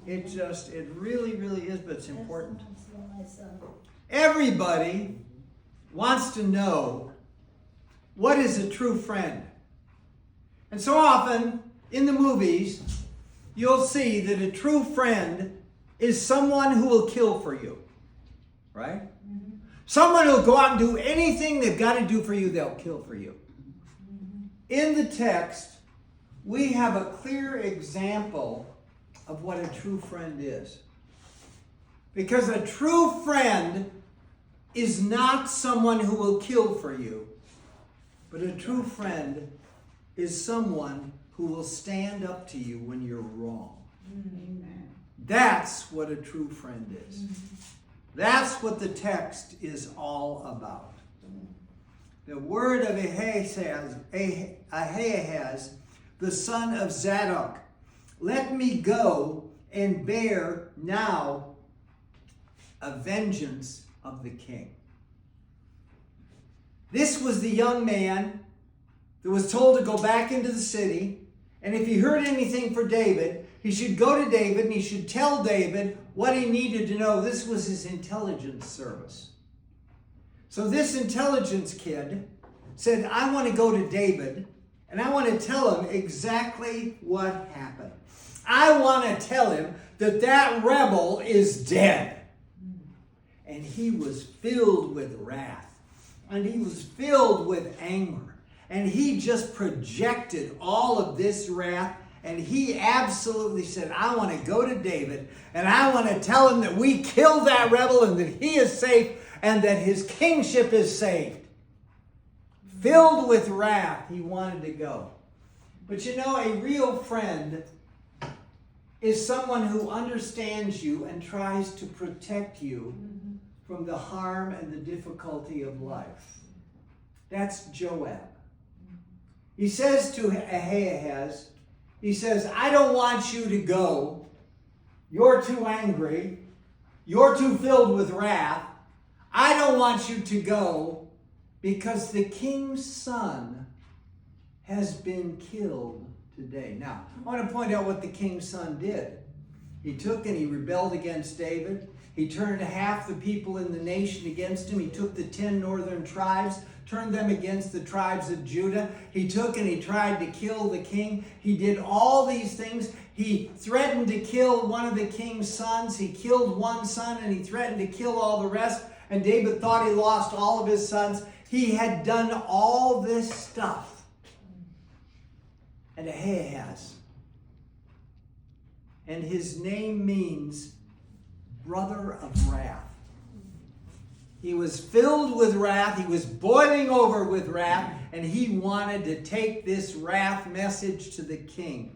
It really, really is, but it's important. Everybody wants to know what is a true friend. And so often in the movies, you'll see that a true friend is someone who will kill for you. Right? Mm-hmm. Someone who'll go out and do anything they've got to do for you, they'll kill for you. Mm-hmm. In the text, we have a clear example of what a true friend is. Because a true friend is not someone who will kill for you, but a true friend is someone who will stand up to you when you're wrong. Amen. That's what a true friend is. That's what the text is all about. The word of Ahaz, the son of Zadok, let me go and bear now a vengeance of the king. This was the young man that was told to go back into the city, and if he heard anything for David, he should go to David and he should tell David what he needed to know. This was his intelligence service. So this intelligence kid said, I want to go to David and I want to tell him exactly what happened. I want to tell him that rebel is dead. And he was filled with wrath. And he was filled with anger. And he just projected all of this wrath. And he absolutely said, I want to go to David. And I want to tell him that we killed that rebel and that he is safe. And that his kingship is saved. Filled with wrath, he wanted to go. But you know, a real friend is someone who understands you and tries to protect you from the harm and the difficulty of life. That's Joab. He says to Ahaz, he says, I don't want you to go. You're too angry. You're too filled with wrath. I don't want you to go because the king's son has been killed today. Now, I want to point out what the king's son did. He took and he rebelled against David. He turned half the people in the nation against him. He took the 10 northern tribes, turned them against the tribes of Judah. He took and he tried to kill the king. He did all these things. He threatened to kill one of the king's sons. He killed one son and he threatened to kill all the rest. And David thought he lost all of his sons. He had done all this stuff. And Ahaz. And his name means brother of wrath. He was filled with wrath. He was boiling over with wrath. And he wanted to take this wrath message to the king.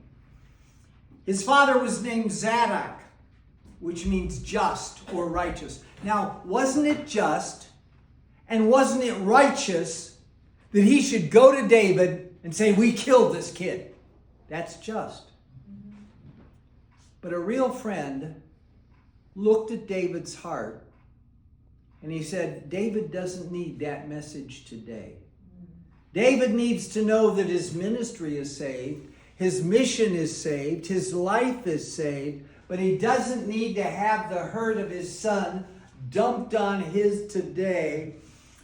His father was named Zadok, which means just or righteous. Now, wasn't it just and wasn't it righteous that he should go to David and say, we killed this kid? That's just. But a real friend looked at David's heart and he said, David doesn't need that message today. David needs to know that his ministry is saved, his mission is saved, his life is saved, but he doesn't need to have the hurt of his son dumped on his today.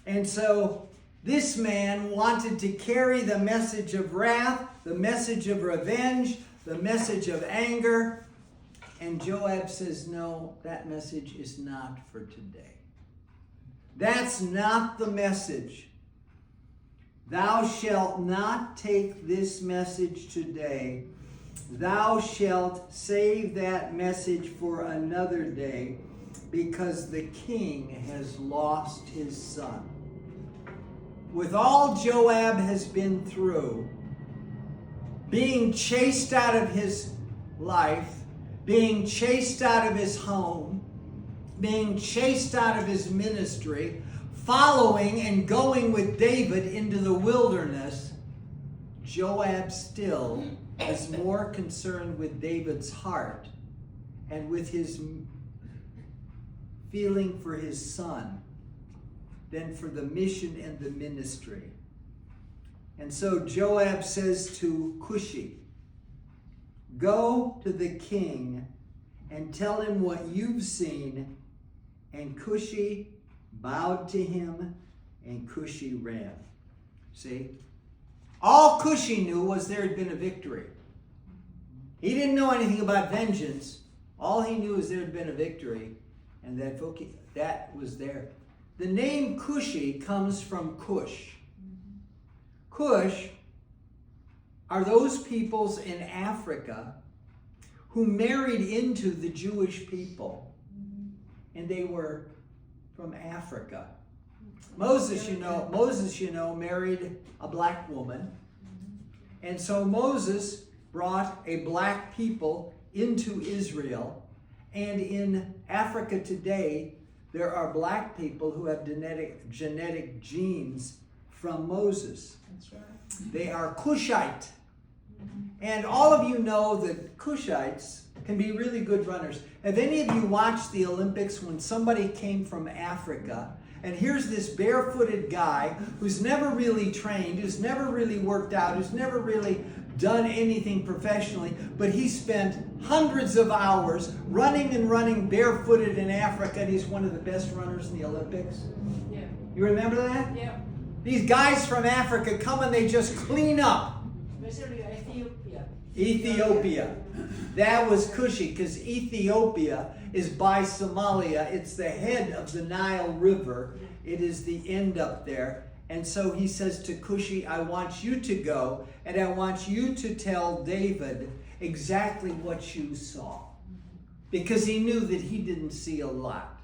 And so this man wanted to carry the message of wrath, the message of revenge, the message of anger. And Joab says, no, that message is not for today. That's not the message. Thou shalt not take this message today. Thou shalt save that message for another day, because the king has lost his son. With all Joab has been through, being chased out of his life, being chased out of his home, being chased out of his ministry, following and going with David into the wilderness, Joab still is more concerned with David's heart and with his feeling for his son than for the mission and the ministry. And so Joab says to Cushi, go to the king and tell him what you've seen. And Cushi bowed to him, and Cushi ran. See? All Cushi knew was there had been a victory. He didn't know anything about vengeance. All he knew is there had been a victory, and that was there. The name Cushi comes from Cush. Cush are those peoples in Africa who married into the Jewish people, and they were from Africa. Moses, you know, married a black woman, and so Moses brought a black people into Israel, and in Africa today, there are black people who have genetic genes from Moses. That's right. They are Cushite. And all of you know that Cushites can be really good runners. Have any of you watched the Olympics when somebody came from Africa, and here's this barefooted guy who's never really trained, who's never really worked out, who's never really done anything professionally, but he spent hundreds of hours running and running barefooted in Africa, and he's one of the best runners in the Olympics? Yeah. You remember that? Yeah. These guys from Africa come and they just clean up. Especially Ethiopia. Ethiopia. That was Cushi, because Ethiopia is by Somalia. It's the head of the Nile River. It is the end up there. And so he says to Cushi, I want you to go, and I want you to tell David exactly what you saw. Because he knew that he didn't see a lot.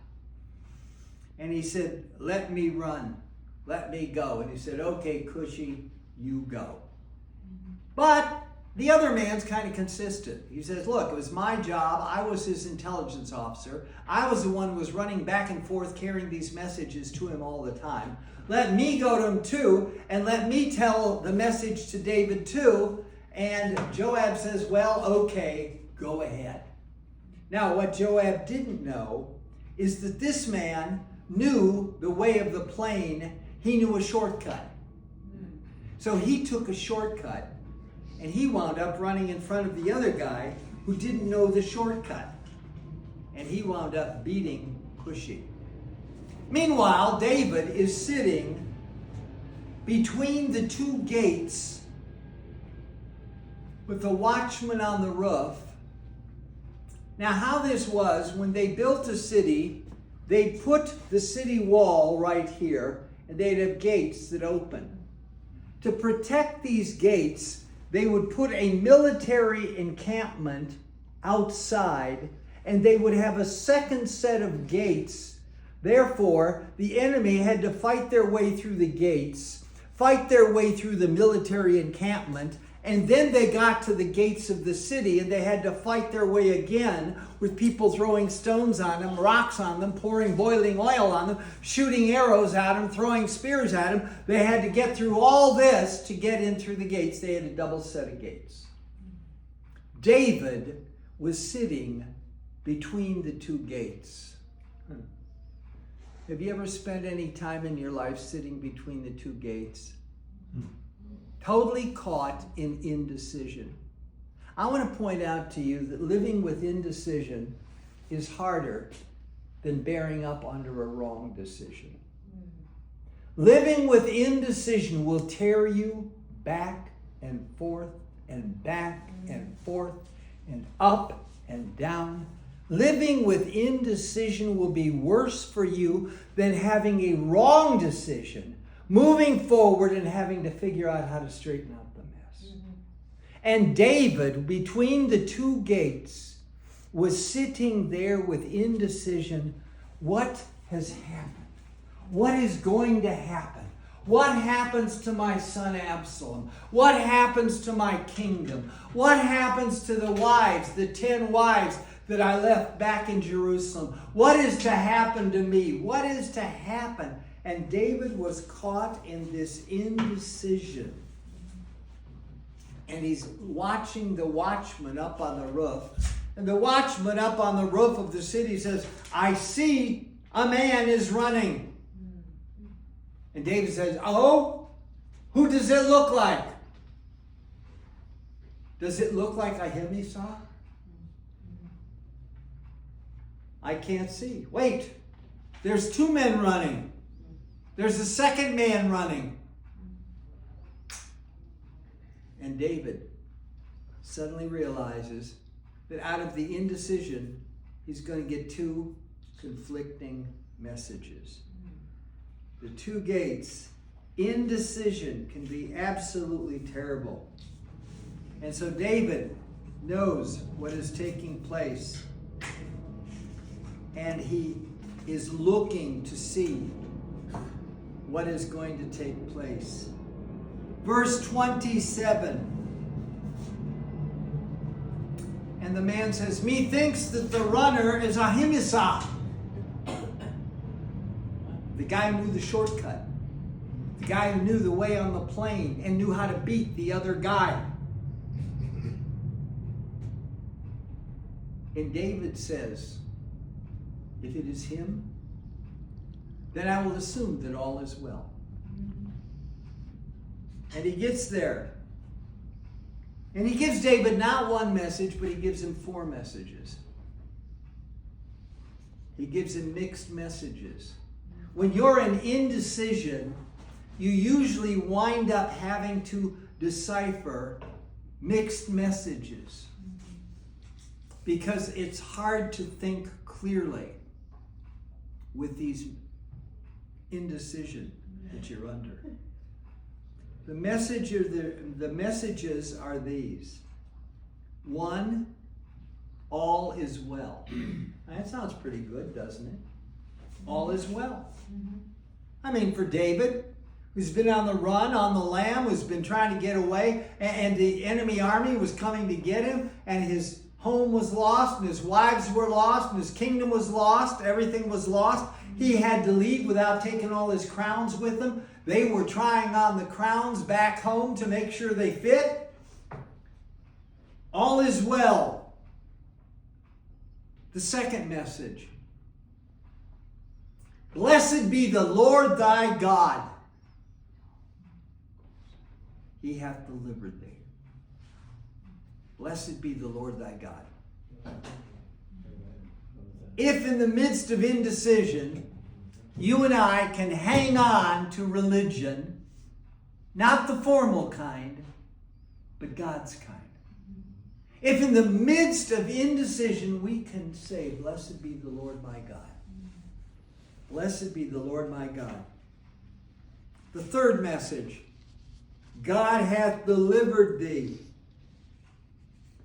And he said, let me run. Let me go. And he said, okay, Cushi, you go. But the other man's kind of consistent. He says, look, it was my job. I was his intelligence officer. I was the one who was running back and forth carrying these messages to him all the time. Let me go to him too, and let me tell the message to David too. And Joab says, well, okay, go ahead. Now, what Joab didn't know is that this man knew the way of the plain. He knew a shortcut. So he took a shortcut, and he wound up running in front of the other guy who didn't know the shortcut. And he wound up beating Cushi. Meanwhile, David is sitting between the two gates with the watchman on the roof. Now, how this was, when they built a city, they put the city wall right here, and they'd have gates that open. To protect these gates, they would put a military encampment outside, and they would have a second set of gates. Therefore, the enemy had to fight their way through the gates, fight their way through the military encampment, and then they got to the gates of the city, and they had to fight their way again with people throwing stones on them, rocks on them, pouring boiling oil on them, shooting arrows at them, throwing spears at them. They had to get through all this to get in through the gates. They had a double set of gates. David was sitting between the two gates. Have you ever spent any time in your life sitting between the two gates? Totally caught in indecision. I want to point out to you that living with indecision is harder than bearing up under a wrong decision. Living with indecision will tear you back and forth and back and forth and up and down. Living with indecision will be worse for you than having a wrong decision, moving forward and having to figure out how to straighten out the mess. And David, between the two gates, was sitting there with indecision. What has happened? What is going to happen? What happens to my son Absalom? What happens to my kingdom? What happens to the wives, the 10 wives that I left back in Jerusalem? What is to happen to me? What is to happen? And David was caught in this indecision. And he's watching the watchman up on the roof. And the watchman up on the roof of the city says, I see a man is running. And David says, oh, who does it look like? Does it look like Ahimelech? I can't see. Wait, there's 2 men running. There's a second man running. And David suddenly realizes that out of the indecision, he's going to get 2 conflicting messages. The 2 gates, indecision can be absolutely terrible. And so David knows what is taking place. And he is looking to see what is going to take place. Verse 27. And the man says, methinks that the runner is Ahimaaz. The guy who knew the shortcut. The guy who knew the way on the plain and knew how to beat the other guy. And David says, if it is him, then I will assume that all is well. And he gets there. And he gives David not 1 message, but he gives him 4 messages. He gives him mixed messages. When you're in indecision, you usually wind up having to decipher mixed messages. Because it's hard to think clearly with these indecision that you're under. The messages are these. 1, all is well. Now, that sounds pretty good, doesn't it? All is well. I mean, for David, who's been on the run, on the lam, who's been trying to get away, and the enemy army was coming to get him, and his home was lost, and his wives were lost, and his kingdom was lost, everything was lost. He had to leave without taking all his crowns with him. They were trying on the crowns back home to make sure they fit. All is well. The second message. Blessed be the Lord thy God. He hath delivered thee. Blessed be the Lord thy God. If in the midst of indecision, you and I can hang on to religion, not the formal kind, but God's kind. If in the midst of indecision, we can say, blessed be the Lord my God. Blessed be the Lord my God. The third message, God hath delivered thee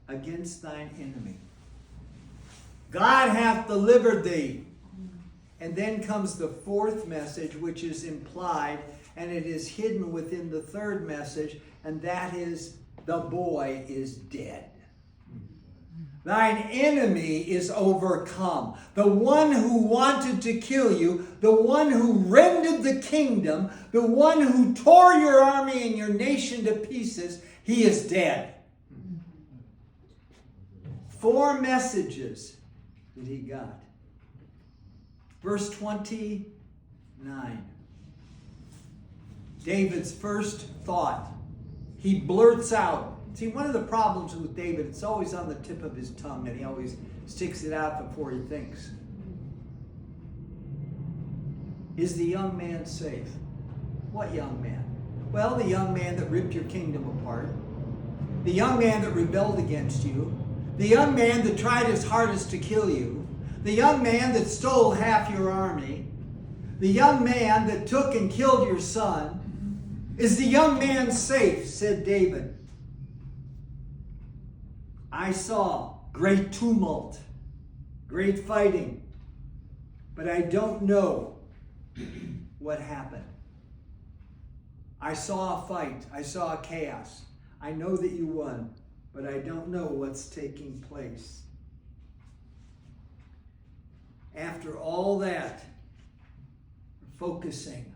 against thine enemy. God hath delivered thee. And then comes the 4th message, which is implied, and it is hidden within the 3rd message, and that is, the boy is dead. Thine enemy is overcome. The one who wanted to kill you, the one who rended the kingdom, the one who tore your army and your nation to pieces, he is dead. 4 messages that he got. Verse 29. David's first thought. He blurts out. See, one of the problems with David, it's always on the tip of his tongue, and he always sticks it out before he thinks. Is the young man safe? What young man? Well, the young man that ripped your kingdom apart. The young man that rebelled against you. The young man that tried his hardest to kill you. The young man that stole half your army. The young man that took and killed your son. Is the young man safe? Said David. I saw great tumult, great fighting, but I don't know what happened. I saw a fight. I saw a chaos. I know that you won, but I don't know what's taking place. After all that, focusing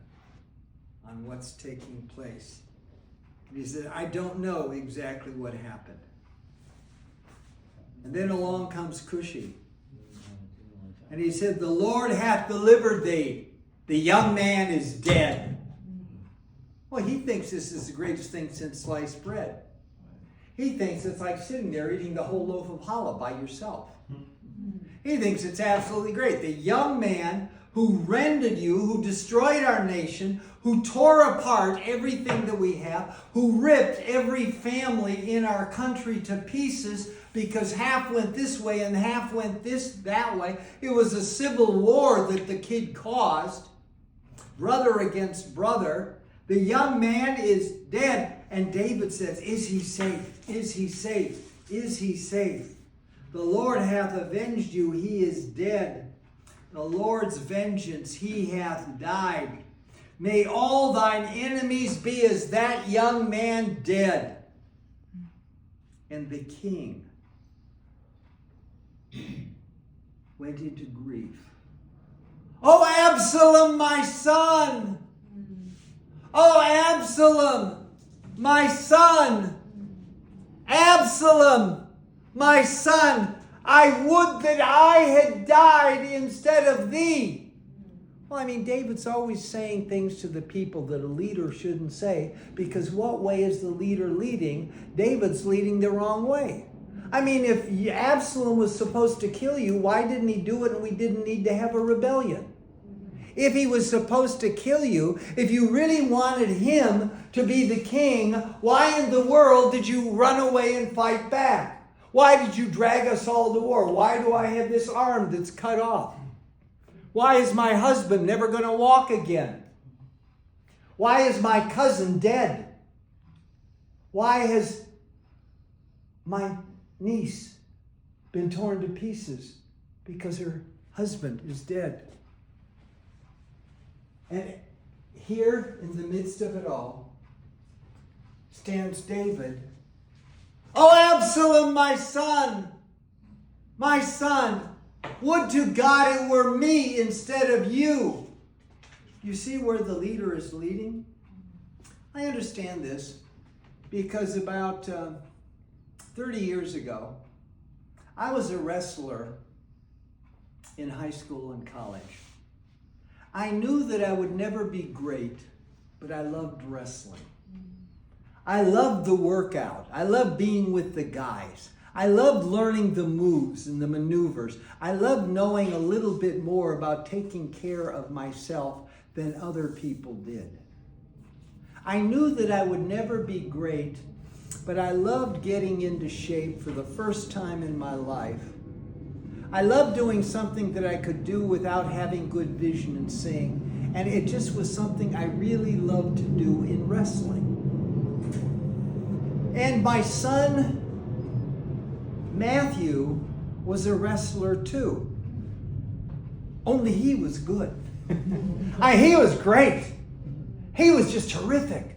on what's taking place. He said, I don't know exactly what happened. And then along comes Cushi. And he said, the Lord hath delivered thee. The young man is dead. Well, he thinks this is the greatest thing since sliced bread. He thinks it's like sitting there eating the whole loaf of challah by yourself. He thinks it's absolutely great. The young man who rended you, who destroyed our nation, who tore apart everything that we have, who ripped every family in our country to pieces because half went this way and half went that way. It was a civil war that the kid caused, brother against brother. The young man is dead. And David says, is he safe? Is he safe? Is he safe? The Lord hath avenged you. He is dead. The Lord's vengeance, he hath died. May all thine enemies be as that young man dead. And the king went into grief. Oh, Absalom, my son! Oh, Absalom, my son! Absalom, my son! I would that I had died instead of thee. Well, I mean, David's always saying things to the people that a leader shouldn't say, because what way is the leader leading? David's leading the wrong way. I mean, if Absalom was supposed to kill you, why didn't he do it and we didn't need to have a rebellion? If he was supposed to kill you, if you really wanted him to be the king, why in the world did you run away and fight back? Why did you drag us all to war? Why do I have this arm that's cut off? Why is my husband never going to walk again? Why is my cousin dead? Why has my niece been torn to pieces because her husband is dead? And here in the midst of it all stands David. Oh, Absalom, my son, would to God it were me instead of you. You see where the leader is leading? I understand this because about 30 years ago, I was a wrestler in high school and college. I knew that I would never be great, but I loved wrestling. I loved the workout. I loved being with the guys. I loved learning the moves and the maneuvers. I loved knowing a little bit more about taking care of myself than other people did. I knew that I would never be great, but I loved getting into shape for the first time in my life. I loved doing something that I could do without having good vision and seeing. And it just was something I really loved to do in wrestling. And my son, Matthew, was a wrestler too. Only he was good. He was great. He was just terrific.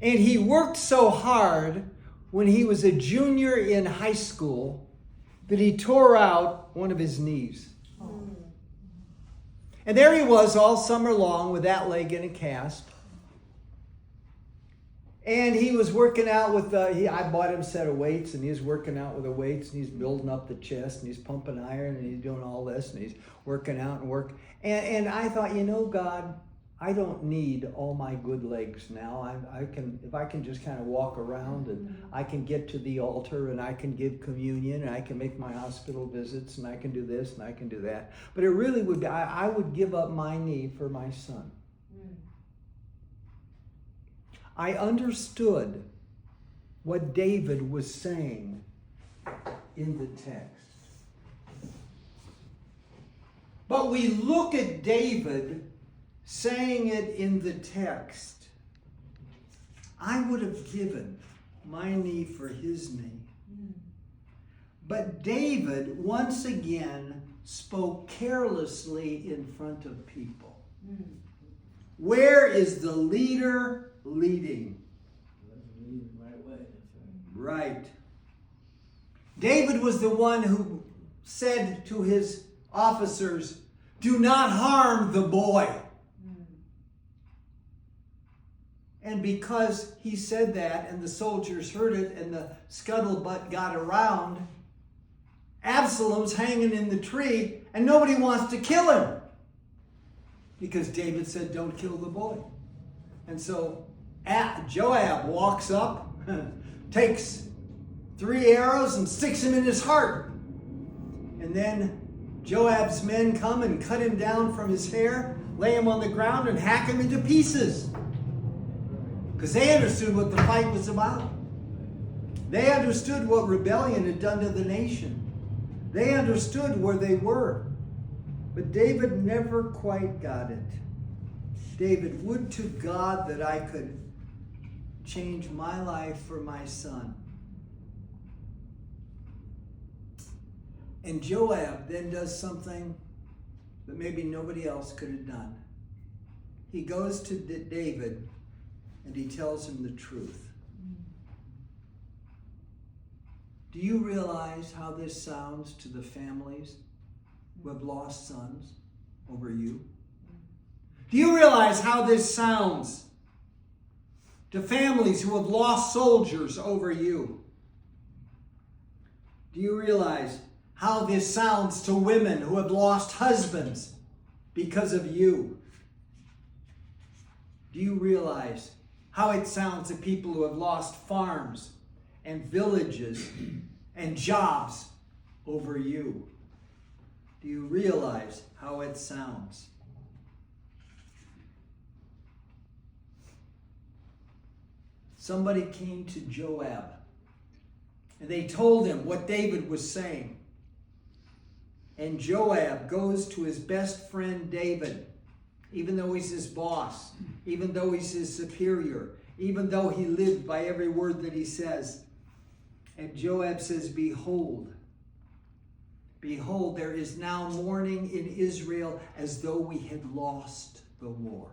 And he worked so hard when he was a junior in high school that he tore out one of his knees. And there he was all summer long with that leg in a cast. And he was working out with, I bought him a set of weights, and he was working out with the weights, and he's building up the chest, and he's pumping iron, and he's doing all this, and he's working out and work. And I thought, God, I don't need all my good legs now. If I can just kind of walk around, and I can get to the altar, and I can give communion, and I can make my hospital visits, and I can do this, and I can do that. But it really would be, I would give up my knee for my son. I understood what David was saying in the text. But we look at David saying it in the text. I would have given my knee for his knee. But David once again spoke carelessly in front of people. Where is the leader leading? Right. David was the one who said to his officers, do not harm the boy. And because he said that and the soldiers heard it and the scuttlebutt got around, Absalom's hanging in the tree and nobody wants to kill him. Because David said, don't kill the boy. And so Joab walks up, takes 3 arrows and sticks him in his heart. And then Joab's men come and cut him down from his hair, lay him on the ground, and hack him into pieces. Because they understood what the fight was about. They understood what rebellion had done to the nation. They understood where they were. But David never quite got it. David, would to God that I could change my life for my son. And Joab then does something that maybe nobody else could have done. He goes to David and he tells him the truth. Do you realize how this sounds to the families who have lost sons over you? Do you realize how this sounds to families who have lost soldiers over you? Do you realize how this sounds to women who have lost husbands because of you? Do you realize how it sounds to people who have lost farms and villages and jobs over you? Do you realize how it sounds? Somebody came to Joab and they told him what David was saying. And Joab goes to his best friend David, even though he's his boss, even though he's his superior, even though he lived by every word that he says. And Joab says, behold, there is now mourning in Israel as though we had lost the war.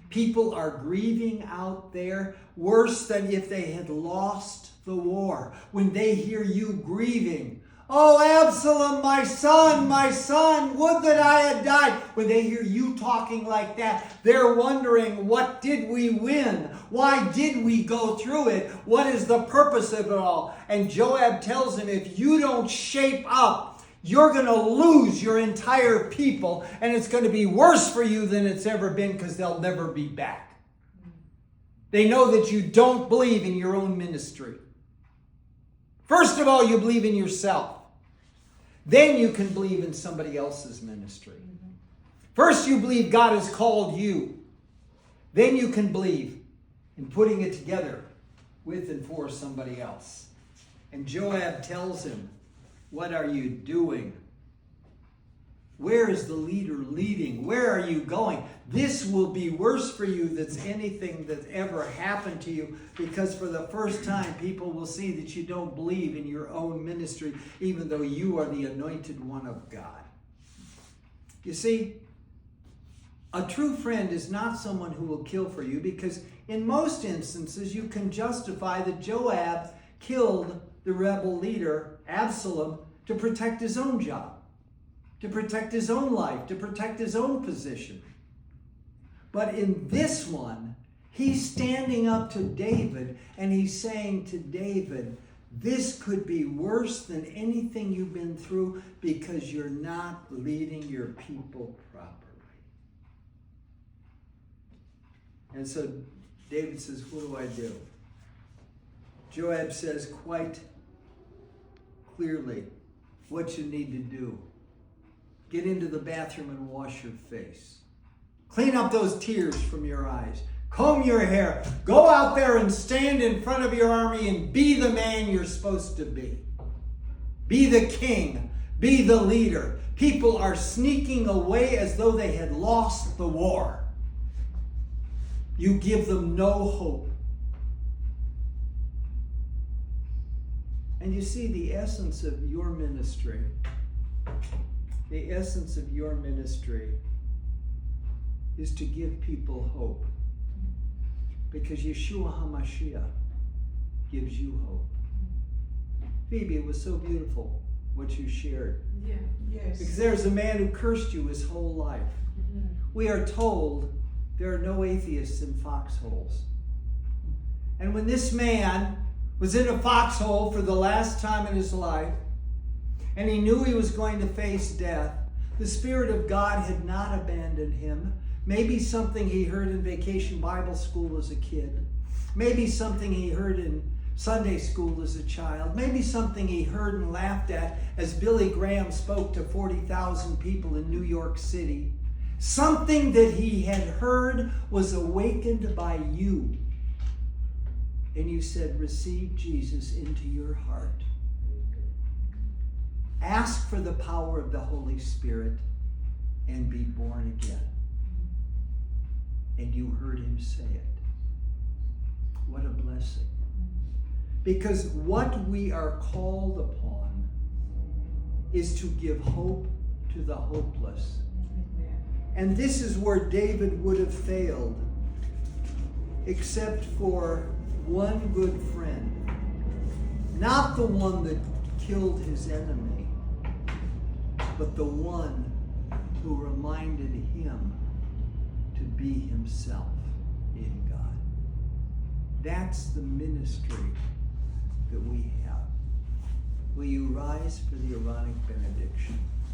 People are grieving out there worse than if they had lost the war. When they hear you grieving, oh, Absalom, my son, would that I had died. When they hear you talking like that, they're wondering, what did we win? Why did we go through it? What is the purpose of it all? And Joab tells him, if you don't shape up, you're going to lose your entire people, and it's going to be worse for you than it's ever been because they'll never be back. They know that you don't believe in your own ministry. First of all, you believe in yourself. Then you can believe in somebody else's ministry. First, you believe God has called you. Then you can believe in putting it together with and for somebody else. And Joab tells him, what are you doing? Where is the leader leading? Where are you going? This will be worse for you than anything that's ever happened to you, because for the first time people will see that you don't believe in your own ministry, even though you are the anointed one of God. You see, a true friend is not someone who will kill for you, because in most instances you can justify that Joab killed the rebel leader, Absalom, to protect his own job, to protect his own life, to protect his own position. But in this one, he's standing up to David and he's saying to David, this could be worse than anything you've been through because you're not leading your people properly. And so David says, what do I do? Joab says quite clearly what you need to do. Get into the bathroom and wash your face. Clean up those tears from your eyes. Comb your hair. Go out there and stand in front of your army and be the man you're supposed to be. Be the king. Be the leader. People are sneaking away as though they had lost the war. You give them no hope. And you see, the essence of your ministry, is to give people hope. Because Yeshua HaMashiach gives you hope. Phoebe, it was so beautiful what you shared. Yeah. Yes. Because there's a man who cursed you his whole life. Mm-hmm. We are told there are no atheists in foxholes. And when this man was in a foxhole for the last time in his life, and he knew he was going to face death, the Spirit of God had not abandoned him. Maybe something he heard in Vacation Bible School as a kid. Maybe something he heard in Sunday school as a child, maybe something he heard and laughed at as Billy Graham spoke to 40,000 people in New York City. Something that he had heard was awakened by you. And you said, receive Jesus into your heart. Ask for the power of the Holy Spirit and be born again. And you heard him say it. What a blessing. Because what we are called upon is to give hope to the hopeless. And this is where David would have failed, except for one good friend. Not the one that killed his enemy, but the one who reminded him to be himself in God. That's the ministry that we have. Will you rise for the Aaronic benediction?